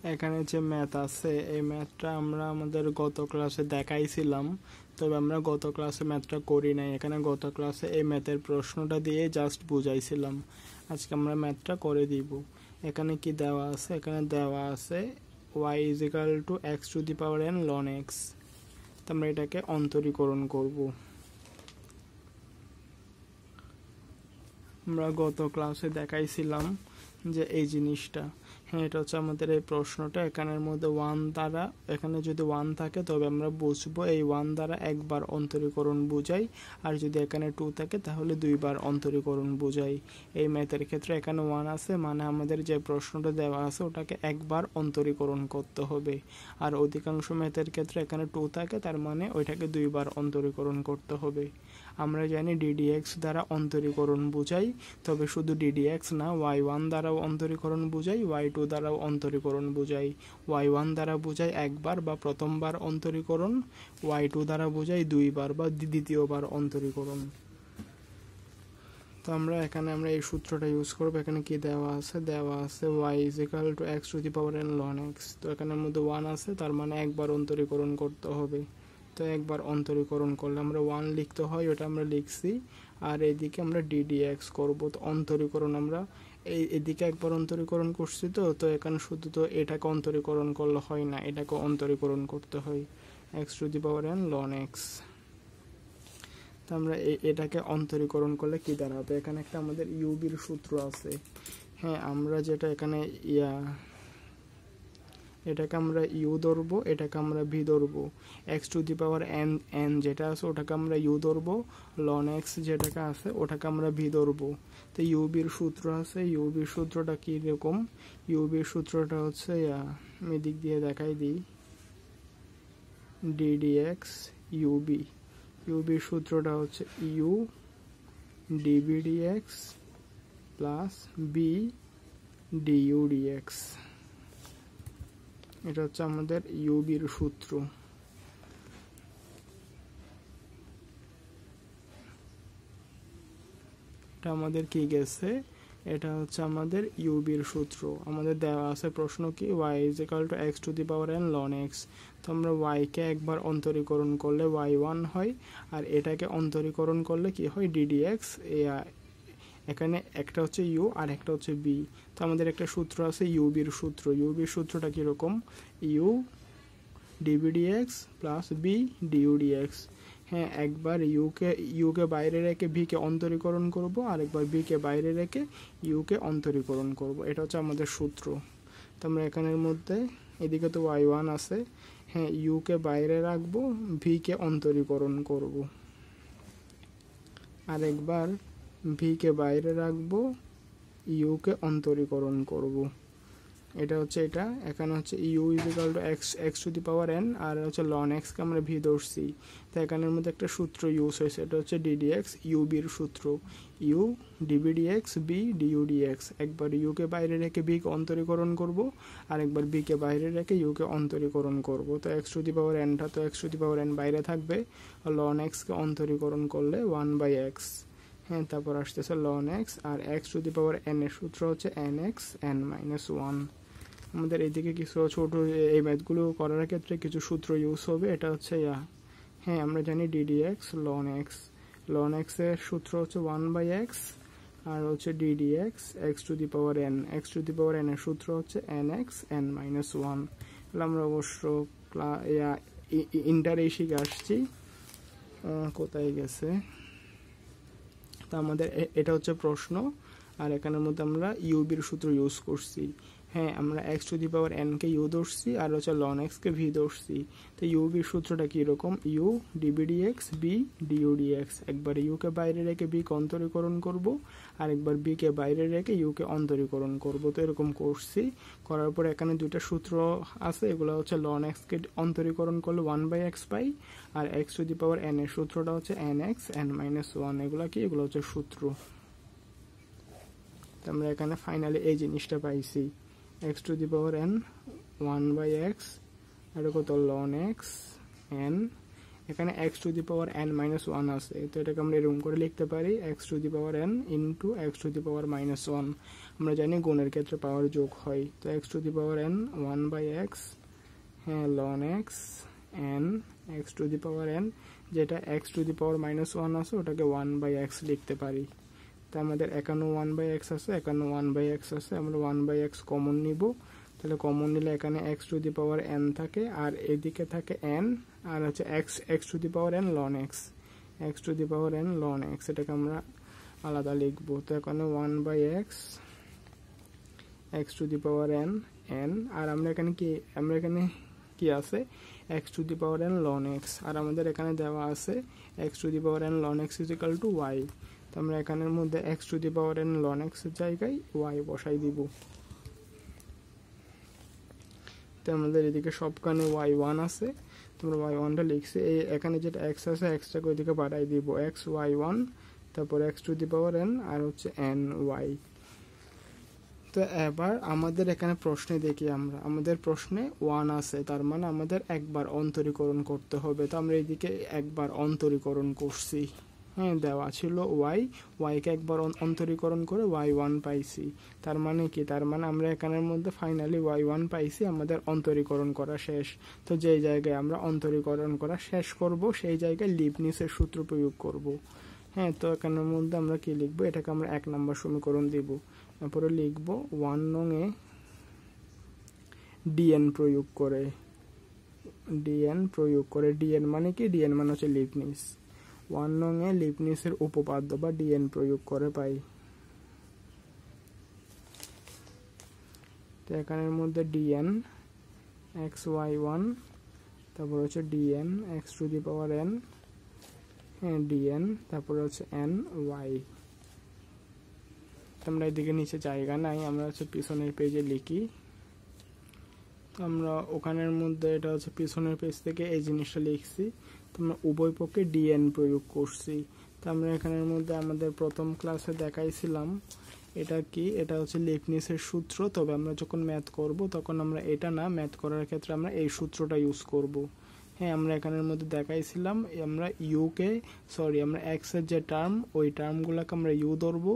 এখানে যে ম্যাথ আছে এই ম্যাথটা আমরা আমাদের গত ক্লাসে দেখাইছিলাম, তবে আমরা গত ক্লাসে ম্যাথটা করি নাই। এখানে গত ক্লাসে এই ম্যাথের প্রশ্নটা দিয়ে জাস্ট বুঝাইছিলাম, আজকে আমরা ম্যাথটা করে দিব। এখানে কি দেওয়া আছে? এখানে দেওয়া আছে y = x⁴n ln x। তো আমরা এটাকে অন্তরীকরণ করব। আমরা গত ক্লাসে দেখাইছিলাম যে এই জিনিসটা, হ্যাঁ এটা হচ্ছে আমাদের এই প্রশ্নটা। এখানের মধ্যে 1 দ্বারা, এখানে যদি 1 থাকে তবে আমরা বুঝবো এই 1 দ্বারা একবার অন্তরীকরণ বোঝাই, আর যদি এখানে 2 থাকে তাহলে দুইবার অন্তরীকরণ বোঝাই। এই ম্যাথের ক্ষেত্রে এখানে 1 আছে, মানে আমাদের যে প্রশ্নটা দেওয়া আছে ওটাকে একবার অন্তরীকরণ করতে হবে। আর অধিকাংশ ম্যাথের ক্ষেত্রে এখানে 2 থাকে, তার মানে ওইটাকে দুইবার অন্তরীকরণ করতে হবে। আমরা জানি ddx দ্বারা অন্তরীকরণ বোঝাই, তবে শুধু ddx না, y1 দ্বারাও অন্তরীকরণ বোঝাই, y2 দ্বারাও অন্তরীকরণ বোঝাই। y1 দ্বারা বোঝাই একবার বা প্রথমবার অন্তরীকরণ, y2 দ্বারা বোঝাই দুইবার বা দ্বিতীয়বার অন্তরীকরণ। তো আমরা এখানে এই সূত্রটা ইউজ করব। এখানে কি দেওয়া আছে? দেওয়া আছে y = x⁴n ln x। তো এখানের মধ্যে 1 আছে, তার মানে একবার অন্তরীকরণ করতে হবে। তো একবার অন্তরীকরণ করলে আমরা 1 লিখতে হয়, ওটা আমরা লিখছি। আর এইদিকে আমরা ddx করব। তো অন্তরীকরণ আমরা এদিকে একবার অন্তরীকরণ করছি। তো এখানে শুধু তো এটাকে অন্তরীকরণ করলে হয় না, এটাকে অন্তরীকরণ করতে হয় x⁴n ln x। তো আমরা এটাকে অন্তরীকরণ করলে কি দাঁড়াবে? এখানে একটা আমাদের ইউবির সূত্র আছে। হ্যাঁ, আমরা যেটা এখানে এটাকে আমরা ইউ ধরবো, এটাকে আমরা ভি ধরবো। x⁴n যেটা আছে ওটাকে আমরা ইউ ধরবো, ln x যেটাকে আছে ওটাকে আমরা ভি ধরবো। তো ইউবির সূত্র আছে, ইউবির সূত্রটা কি রকম? ইউবির সূত্রটা হচ্ছে আমি দিক দিয়ে দেখাই দিই, ddx ইউবি। ইউবির সূত্রটা হচ্ছে U D V dx plus V D U dx। এটা হচ্ছে আমাদের ইউবির সূত্র। এটা আমাদের কি গেছে? এটা হচ্ছে আমাদের ইউবির সূত্র। আমাদের দেওয়া আছে প্রশ্ন কি y = x⁴n ln x। তো আমরা y কে একবার অন্তরীকরণ করলে y1 হয়, আর এটাকে অন্তরীকরণ করলে কি হয়? ddx। এখানে একটা হচ্ছে ইউ আর একটা হচ্ছে বি। তো আমাদের একটা সূত্র আছে ইউবির সূত্র। ইউবির সূত্রটা কিরকম? U D V dx plus V D U dx। হ্যাঁ, একবার ইউকে বাইরে রেখে ভিকে অন্তরীকরণ করব, আর একবার বিকে বাইরে রেখে ইউকে অন্তরীকরণ করব। এটা হচ্ছে আমাদের সূত্র। তো আমরা এখানের মধ্যে এদিকে তো y1 আছে, হ্যাঁ ইউকে বাইরে রাখবো, ভিকে অন্তরীকরণ করব। আর একবার ভিকে বাইরে রাখবো, ইউকে অন্তরীকরণ করব। এটা হচ্ছে এটা। এখানে হচ্ছে ইউ = x⁴n, আর হচ্ছে ln x কে আমরা ভি ধরছি। তো এখানের মধ্যে একটা সূত্র ইউজ হয়েছে, এটা হচ্ছে ddx ইউবির সূত্র, U D V dx V D U dx। একবার ইউকে বাইরে রেখে বিকে অন্তরীকরণ করব, আর একবার বিকে বাইরে রেখে ইউকে অন্তরীকরণ করব। তো x⁴nটা তো x⁴n বাইরে থাকবে, ln x কে অন্তরীকরণ করলে 1/x। হ্যাঁ, তারপর আসতেছে ln x, আর x⁴n এর সূত্র হচ্ছে nx n-1। আমাদের এইদিকে কিছু ছোট এই ম্যাথগুলো করার ক্ষেত্রে কিছু সূত্র ইউজ হবে। এটা হচ্ছে হ্যাঁ আমরা জানি ddx ln x। ln x এর সূত্র হচ্ছে 1/x, আর হচ্ছে ddx x⁴n। x⁴n এর সূত্র হচ্ছে nx n-1। আমরা অবশ্য ইন্টারে শিখে আসছি, কোথায় গেছে? তা আমাদের এটা হচ্ছে প্রশ্ন, আর এখানের মধ্যে আমরা ইউবির সূত্র ইউজ করছি। হ্যাঁ, আমরা x⁴n কে ইউ ধরছি, আর হচ্ছে ln x কে ভি ধরছি। তো ইউবির সূত্রটা কিরকম? U D V dx V D U dx। একবার ইউকে বাইরে রেখে বি কে অন্তরীকরণ করব, আর একবার বি কে বাইরে রেখে ইউকে অন্তরীকরণ করব। তো এরকম করছি, করার পর এখানে দুইটা সূত্র আছে, এগুলো হচ্ছে ln x কে অন্তরীকরণ করলে 1/x পাই, আর x⁴n এর সূত্রটা হচ্ছে nx n-1। এগুলো কি? এগুলো হচ্ছে সূত্র। তো আমরা এখানে ফাইনালি এই জিনিসটা পাইছি, x⁴n 1/x, আর কত? ln x n এখানে x two the power n minus one আছে, তো এটাকে আমরা এরকম করে লিখতে পারি x two the power n into x two the power minus one. আমরা জানি গুণের ক্ষেত্রে পাওয়ার যোগ হয়, তো x two the power n 1/x, হ্যাঁ ln x n x two the power n, যেটা x two the power minus one আছে ওটাকে 1/x লিখতে পারি। তো আমাদের এখানে 1/x আছে, এখানে 1/x আছে, আমরা 1/x কমন নিব, তাহলে কমন নিলে এখানে x two the power n থাকে আর এদিকে থাকে n, আর হচ্ছে x two the power n ln x two the power n ln x, এটাকে আমরা আলাদা লিখব। তো এখানে 1/x x two the power n, আর আমরা এখানে কি আছে x two the power n ln x, আর আমাদের এখানে দেওয়া আছে x two the power n ln x equal to y। তো আমরা এখানের মধ্যে x two the power n ln x এর জায়গায় y বসাই দিব। তো আমাদের এদিকে সবখানে y1 আছে, তোমরা y1টা লিখছে, এই এখানে যেটা x আছে xটাকে ওইদিকে বাড়াই দিব, x y1 তারপর x two the power n আর হচ্ছে n y। তো এবার আমাদের এখানে প্রশ্নে দেখি, আমাদের প্রশ্নে 1 আছে, তার মানে আমাদের একবার অন্তরীকরণ করতে হবে। তো আমরা এদিকে একবার অন্তরীকরণ করছি, হ্যাঁ দেওয়া ছিল y কে একবার অন্তরীকরণ করে y1 পাইছি, তার মানে কি, তার মানে আমরা এখানের মধ্যে ফাইনালি y1 পাইছি, আমাদের অন্তরীকরণ করা শেষ। তো যেই জায়গায় আমরা অন্তরীকরণ করা শেষ করব সেই জায়গায় লিবনিজের সূত্র প্রয়োগ করব। হ্যাঁ, তো এখানের মধ্যে আমরা কি লিখবো, এটাকে আমরা 1 নম্বর সমীকরণ দিব, তারপরে লিখব 1 নং এ dn প্রয়োগ করে, dn মানে কি, dn মানে হচ্ছে লিবনিজ, 1 নং এ লিবনিজের উপপাদ্য বা dn প্রয়োগ করে পাই। তো এখানের মধ্যে dn xy1 তারপর হচ্ছে dn x two the power n, হ্যাঁ dn তারপর হচ্ছে n y। আমরা এদিকে নিচে জায়গা নাই, আমরা হচ্ছে পিছনের পেজে লিখি। তো আমরা ওখানের মধ্যে এটা হচ্ছে পিছনের পেজ থেকে এই জিনিসটা লিখছি, তো আমরা উভয় পক্ষে dn প্রয়োগ করছি। তো আমরা এখানের মধ্যে আমাদের প্রথম ক্লাসে দেখাইছিলাম এটা কি, এটা হচ্ছে লিবনিজের সূত্র, তবে আমরা যখন ম্যাথ করব তখন আমরা এটা না, ম্যাথ করার ক্ষেত্রে আমরা এই সূত্রটা ইউজ করব। হ্যাঁ, আমরা এখানের মধ্যে দেখাইছিলাম আমরা আমরা x এর যে টার্ম ওই টার্মগুলোকে আমরা u ধরবো,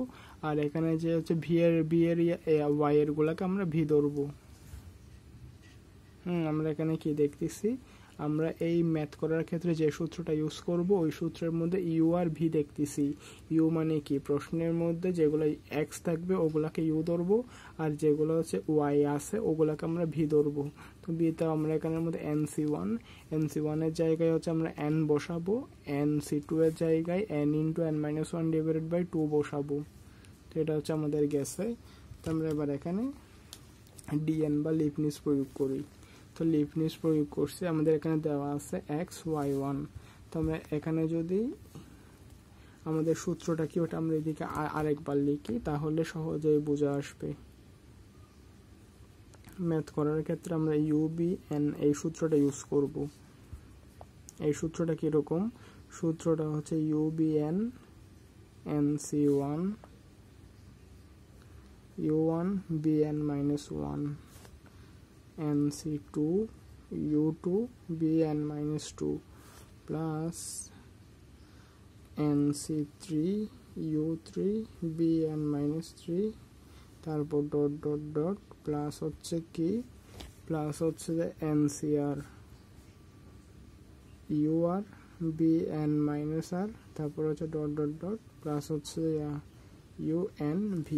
আর এখানে যে হচ্ছে y এর গুলাকে আমরা v ধরবো। আমরা এখানে কি দেখতেছি, আমরা এই ম্যাথ করার ক্ষেত্রে যে সূত্রটা ইউজ করব ওই সূত্রের মধ্যে u আর v দেখতেছি। u মানে কি, প্রশ্নের মধ্যে যেগুলো x থাকবে ওগুলাকে u ধরবো, আর যেগুলো হচ্ছে y আছে ওগুলাকে আমরা v ধরবো। তো v-তে আমরা এখানের মধ্যে nc1 এর জায়গায় হচ্ছে আমরা n বসাবো, nc2 এর জায়গায় n into n minus 1 divided by 2 বসাবো। তো এটা হচ্ছে আমাদের গেছে। তো আমরা এবার এখানে dn বা লিবনিজ প্রয়োগ করি। তো লিবনিজ প্রয়োগ করছি, আমাদের এখানে দেওয়া আছে x y1। তো আমরা এখানে যদি আমাদের সূত্রটা কি ওটা আমরা এদিকে আরেকবার লিখি, তাহলে সহজেই বোঝা আসবে। ম্যাথ করার ক্ষেত্রে আমরা ubn এই সূত্রটা ইউজ করব। এই সূত্রটা কিরকম, সূত্রটা হচ্ছে ubn nc1 u1 bn minus 1 nc2 u2 bn minus 2 plus nc3 u3 bn minus 3, তারপর ডট ডট ডট প্লাস হচ্ছে কি, প্লাস হচ্ছে যে ncr ur bn minus r, তারপর হচ্ছে ডট ডট ডট প্লাস হচ্ছে unv।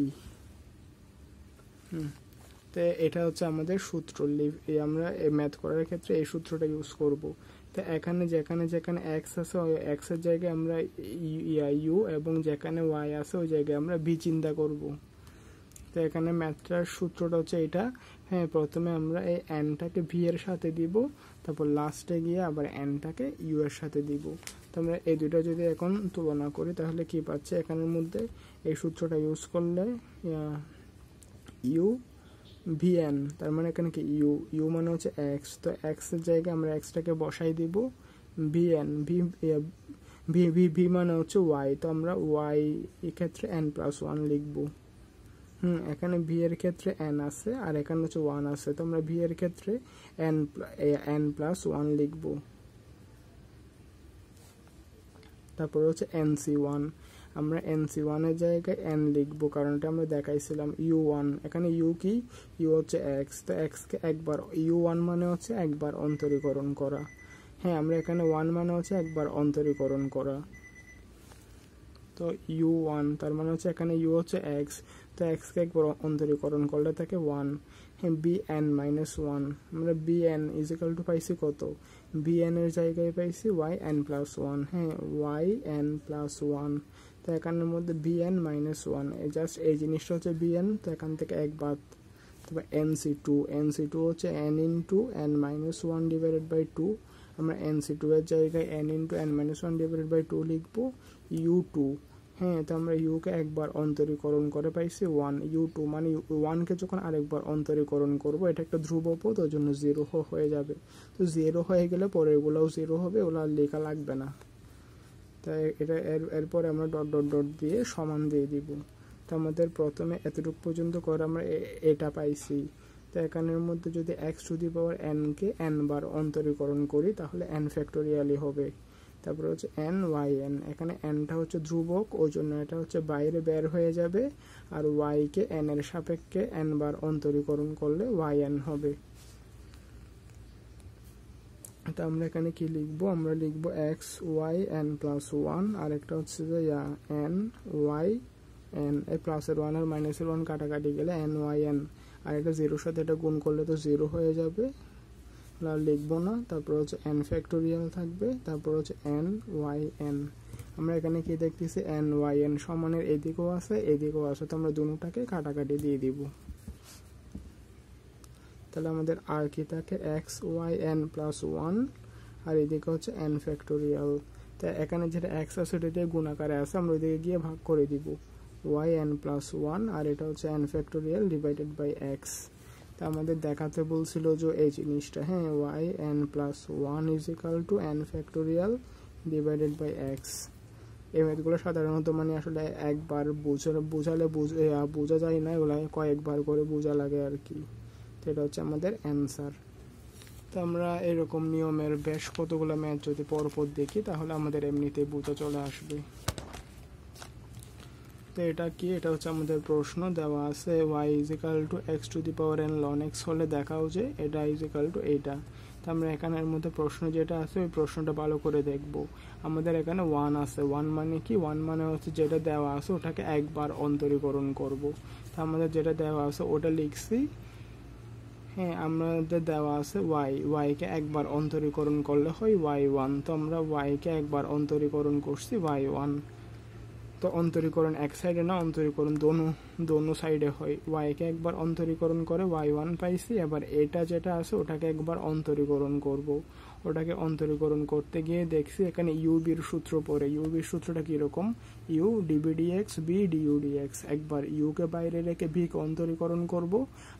তো এটা হচ্ছে আমাদের সূত্র, আমরা ম্যাথ করার ক্ষেত্রে এই সূত্রটা ইউজ করব। তো এখানে যেখানে x আছে ওই x এর জায়গায় আমরা u, এবং যেখানে y আছে ওই জায়গায় আমরা v চিন্তা করব। তো এখানে ম্যাথটার সূত্রটা হচ্ছে এটা। হ্যাঁ, প্রথমে আমরা এই nটাকে v এর সাথে দিব, তারপর লাস্টে গিয়ে আবার nটাকে u এর সাথে দিব। তো আমরা এই দুটো যদি এখন তুলনা করি তাহলে কি পাচ্ছি, এখানের মধ্যে এই সূত্রটা ইউজ করলে u vn, তার মানে এখানে কি u মানে হচ্ছে x, তো x এর জায়গায় আমরা xটাকে বসাই দিব, vn v মানে হচ্ছে y, তো আমরা y এর ক্ষেত্রে n+1 লিখব। এখানে v এর ক্ষেত্রে n আছে আর এখানে হচ্ছে 1 আছে, তো আমরা v এর ক্ষেত্রে n+1 লিখব। তারপরে হচ্ছে NC1, আমরা NC1 এর জায়গায় n লিখবো, কারণ এটা আমরা দেখাইছিলাম U1, এখানে U কি, U হচ্ছে x, তো x কে একবার, U1 মানে হচ্ছে একবার অন্তরীকরণ করা, হ্যাঁ আমরা এখানে 1 মানে হচ্ছে একবার অন্তরীকরণ করা, তো U1 তার মানে হচ্ছে এখানে U হচ্ছে x, তো x কে একবার অন্তরীকরণ করলে থাকে 1, হ্যাঁ bn-1, আমরা bn ইজিক্যাল টু পাইছি কত, bn এর জায়গায় পাইছি yn+1, হ্যাঁ yn+1, তো এখানের মধ্যে bn-1, জাস্ট এই জিনিসটা হচ্ছে bn, তো এখান থেকে এক বাদ, তারপর NC2 হচ্ছে n into n-1 divided by 2, আমরা NC2 এর জায়গায় n into n-1 divided by 2 লিখবো, U2, হ্যাঁ তো আমরা U কে একবার অন্তরীকরণ করে পাইছি 1, U2 মানে 1 কে যখন আরেকবার অন্তরীকরণ করব, এটা একটা ধ্রুবপদ, ওই জন্য 0 হয়ে যাবে, তো 0 হয়ে গেলে পরেরগুলোও 0 হবে, ওগুলো আর লেখা লাগবে না, তাই এটা এরপরে আমরা ডট ডট ডট দিয়ে সমান দিয়ে দিব, তো আমাদের প্রথমে এতটুকু পর্যন্ত করে আমরা এটা পাইছি, তো এখানের মধ্যে যদি x⁴n কে n বার অন্তরীকরণ করি তাহলে n ফ্যাক্টোরিয়ালই হবে, তারপরে হচ্ছে n/n, এখানে nটা হচ্ছে ধ্রুবক, ওই জন্য এটা হচ্ছে বাইরে বের হয়ে যাবে, আর y কে n এর সাপেক্ষে n বার অন্তরীকরণ করলে yn হবে, তো আমরা এখানে কি লিখবো, আমরা লিখবো x(y)n+1, আর একটা হচ্ছে যে n(y)n, এই প্লাসের 1 আর মাইনাসের 1 কাটাকাটি গেলে n(y)n, আর এটা 0 সাথে এটা গুণ করলে তো 0 হয়ে যাবে, আর লিখবো না, তারপর হচ্ছে n ফ্যাক্টোরিয়াল থাকবে, তারপর হচ্ছে n(y)n, আমরা এখানে কি দেখতেছি n(y)n সমানের এদিকেও আছে এদিকেও আছে, তো আমরা দুটোটাকে কাটাকাটি দিয়ে দিব, তাহলে আমাদের আর কি থাকে x(y)n+1, আর এদিকে হচ্ছে n ফ্যাক্টোরিয়াল, তাই এখানে যেটা x আছে সেটা দিয়ে গুণাকারে আছে, আমরা ওইদিকে গিয়ে ভাগ করে দিব, yn+1, আর এটা হচ্ছে n factorial divided by x, তা আমাদের দেখাতে বলছিল যে এই জিনিসটা, হ্যাঁ yn+1 = n factorial divided by x, এই ম্যাথগুলো সাধারণত মানে আসলে একবার বোঝালে বোঝা যায় না, এগুলো কয়েকবার করে বোঝা লাগে আর কি, এটা হচ্ছে আমাদের অ্যান্সার। তো আমরা এরকম নিয়মের বেশ কতগুলো ম্যাথ যদি পরপর দেখি তাহলে আমাদের এমনিতেই বোঝা চলে আসবে। তো এটা কি, এটা হচ্ছে আমাদের প্রশ্ন দেওয়া আছে y = x⁴n ln x হলে দেখাও যে এটা এইটা। তো আমরা এখানের মধ্যে প্রশ্ন যেটা আছে ওই প্রশ্নটা ভালো করে দেখব। আমাদের এখানে 1 আছে, 1 মানে কি, 1 মানে হচ্ছে যেটা দেওয়া আছে ওটাকে একবার অন্তরীকরণ করব। তো আমাদের যেটা দেওয়া আছে ওটা লিখছি, হ্যাঁ আমাদের দেওয়া আছে y কে একবার অন্তরীকরণ করলে হয় y1, তো আমরা y কে একবার অন্তরীকরণ করছি y1। তো অন্তরীকরণ এক সাইডে না, অন্তরীকরণ দোনো সাইডে হয়। y কে একবার অন্তরীকরণ করে y1 পাইছি, এবার এটা যেটা আছে ওটাকে একবার অন্তরীকরণ করব। ওটাকে অন্তরীকরণ করতে গিয়ে দেখছি এখানে ইউবির সূত্র পড়ে। ইউবির সূত্রটা কীরকম, U D V D X V D U D X. একবার ইউকে বাইরে রেখে ভিকে অন্তরীকরণ করব,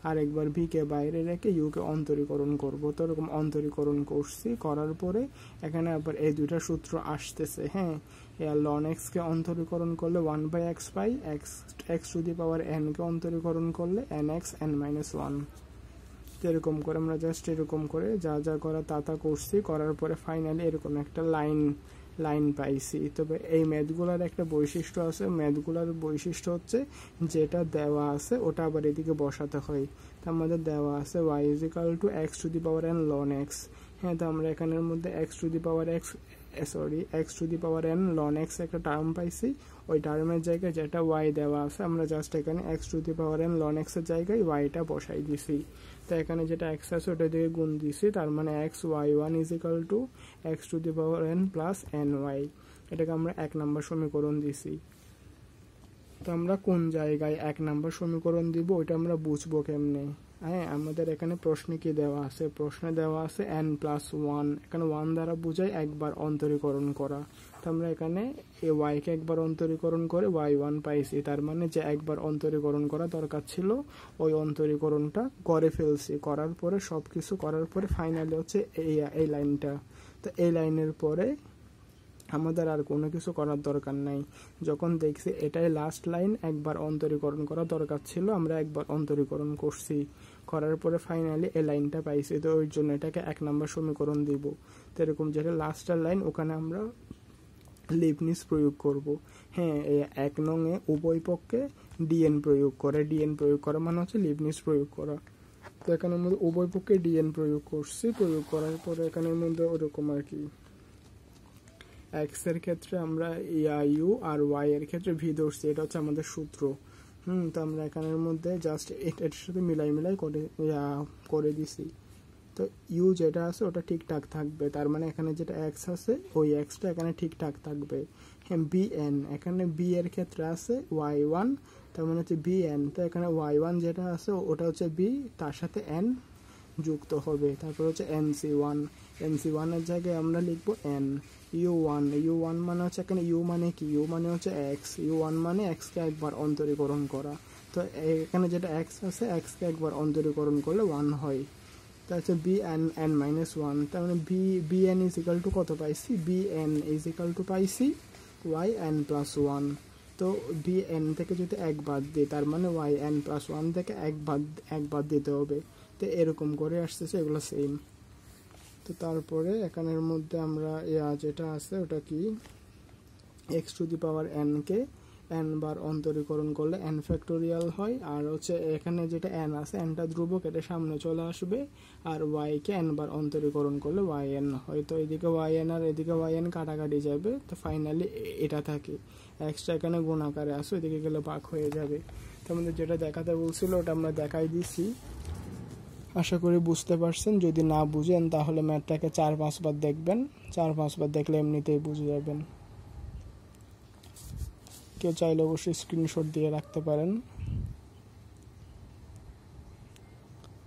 আর একবার ভিকে বাইরে রেখে ইউকে অন্তরীকরণ করব। তো এরকম অন্তরীকরণ করছি, করার পরে এখানে আবার এই দুইটা সূত্র আসতেছে। হ্যাঁ, ln x কে অন্তরীকরণ করলে 1/x পাই, x⁴n কে অন্তরীকরণ করলে nx n-1। এরকম করে আমরা জাস্ট এরকম করে যা যা করা তা করছি, করার পরে ফাইনালি এরকম একটা লাইন পাইছি। তবে এই ম্যাথগুলার একটা বৈশিষ্ট্য আছে, ম্যাথগুলার বৈশিষ্ট্য হচ্ছে যেটা দেওয়া আছে ওটা আবার এদিকে বসাতে হয়। তো আমাদের দেওয়া আছে y = x⁴n ln x। হ্যাঁ, তো আমরা এখানের মধ্যে x⁴n ln x একটা টার্ম পাইছি, ওই টার্মের জায়গায় যেটা y দেওয়া আছে আমরা জাস্ট এখানে x⁴n ln x এর জায়গায় yটা বসাই দিছি। তো এখানে যেটা x আছে ওটা দিয়ে গুণ দিছি, তার মানে xy1 = x⁴n + ny। এটাকে আমরা 1 নম্বর সমীকরণ দিছি। তো আমরা কোন জায়গায় 1 নম্বর সমীকরণ দিব ওইটা আমরা বুঝবো কেমনে। হ্যাঁ, আমাদের এখানে প্রশ্নে কি দেওয়া আছে, প্রশ্নে দেওয়া আছে n+1, এখানে 1 দ্বারা বোঝায় একবার অন্তরীকরণ করা। তো আমরা এখানে এই y কে একবার অন্তরীকরণ করে y1 পাইছি, তার মানে যে একবার অন্তরীকরণ করা দরকার ছিল ওই অন্তরীকরণটা করে ফেলছি। করার পরে সব কিছু করার পরে ফাইনালি হচ্ছে এই লাইনটা। তো এই লাইনের পরে আমাদের আর কোনো কিছু করার দরকার নাই। যখন দেখছি এটাই লাস্ট লাইন, একবার অন্তরীকরণ করা দরকার ছিল, আমরা একবার অন্তরীকরণ করছি, করার পরে ফাইনালি এই লাইনটা পাইছি। তো ওই জন্য এটাকে 1 নম্বর সমীকরণ দিব। তো এরকম যেটা লাস্টের লাইন ওখানে আমরা লিবনিজ প্রয়োগ করব। হ্যাঁ, এই 1 নং-এ উভয় পক্ষে ডিএন প্রয়োগ করে, ডিএন প্রয়োগ করা মানে হচ্ছে লিবনিজ প্রয়োগ করা। তো এখানের মধ্যে উভয় পক্ষে ডিএন প্রয়োগ করছি, প্রয়োগ করার পরে এখানের মধ্যে ওরকম আর কি এক্স এর ক্ষেত্রে আমরা ইউ আর ওয়াই এর ক্ষেত্রে ভি ধরছি, এটা হচ্ছে আমাদের সূত্র। তো আমরা এখানের মধ্যে জাস্ট এটার সাথে মিলাই করে দিছি। তো ইউ যেটা আছে ওটা ঠিকঠাক থাকবে, তার মানে এখানে যেটা এক্স আছে ওই এক্সটা এখানে ঠিকঠাক থাকবে। হ্যাঁ, বি এন, এখানে বি এর ক্ষেত্রে আছে ওয়াই ওয়ান, তার মানে হচ্ছে বি এন। তো এখানে ওয়াই ওয়ান যেটা আছে ওটা হচ্ছে বি, তার সাথে এন যুক্ত হবে। তারপর হচ্ছে এনসি ওয়ান, এনসি ওয়ানের জায়গায় আমরা লিখবো N. U one, U one মানে হচ্ছে এখানে ইউ মানে কি, ইউ মানে হচ্ছে এক্স, ইউ ওয়ান মানে এক্সকে একবার অন্তরীকরণ করা। তো এখানে যেটা এক্স আছে এক্সকে একবার অন্তরীকরণ করলে 1 হয়। তা হচ্ছে V N N minus one, তার মানে V N is equal to কত পাইছি, V N is equal to পাইছি ওয়াই এন প্লাস ওয়ান। তো বি এন থেকে যদি 1 বাদ দিই তার মানে ওয়াই এন প্লাস ওয়ান থেকে 1 বাদ দিতে হবে। তো এরকম করে আসতেছে, এগুলো সেম। তো তারপরে এখানের মধ্যে আমরা যেটা আছে ওটা কি, x to the power n কে এন বার অন্তরীকরণ করলে এন ফ্যাক্টোরিয়াল হয়। আর হচ্ছে এখানে যেটা এন আছে এনটা ধ্রুবক, এটা সামনে চলে আসবে। আর ওয়াই কে এন বার অন্তরীকরণ করলে ওয়াই এন হয়। তো এদিকে ওয়াই এন আর এদিকে ওয়াই এন কাটাকাটি যাবে, তো ফাইনালি এটা থাকে। এক্সটা এখানে গুণাকারে আসো, এদিকে গেলে ভাগ হয়ে যাবে। তো আমাদের যেটা দেখাতে বলছিল ওটা আমরা দেখাই দিছি। আশা করি বুঝতে পারছেন। যদি না বুঝেন তাহলে ম্যাথটাকে 4-5 বার দেখবেন, 4-5 বার দেখলে এমনিতেই বুঝে যাবেন। কেউ চাইলে অবশ্যই স্ক্রিনশট দিয়ে রাখতে পারেন।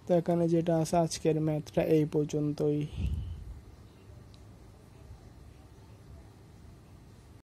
তো এখানে যেটা আছে আজকের ম্যাথটা এই পর্যন্তই।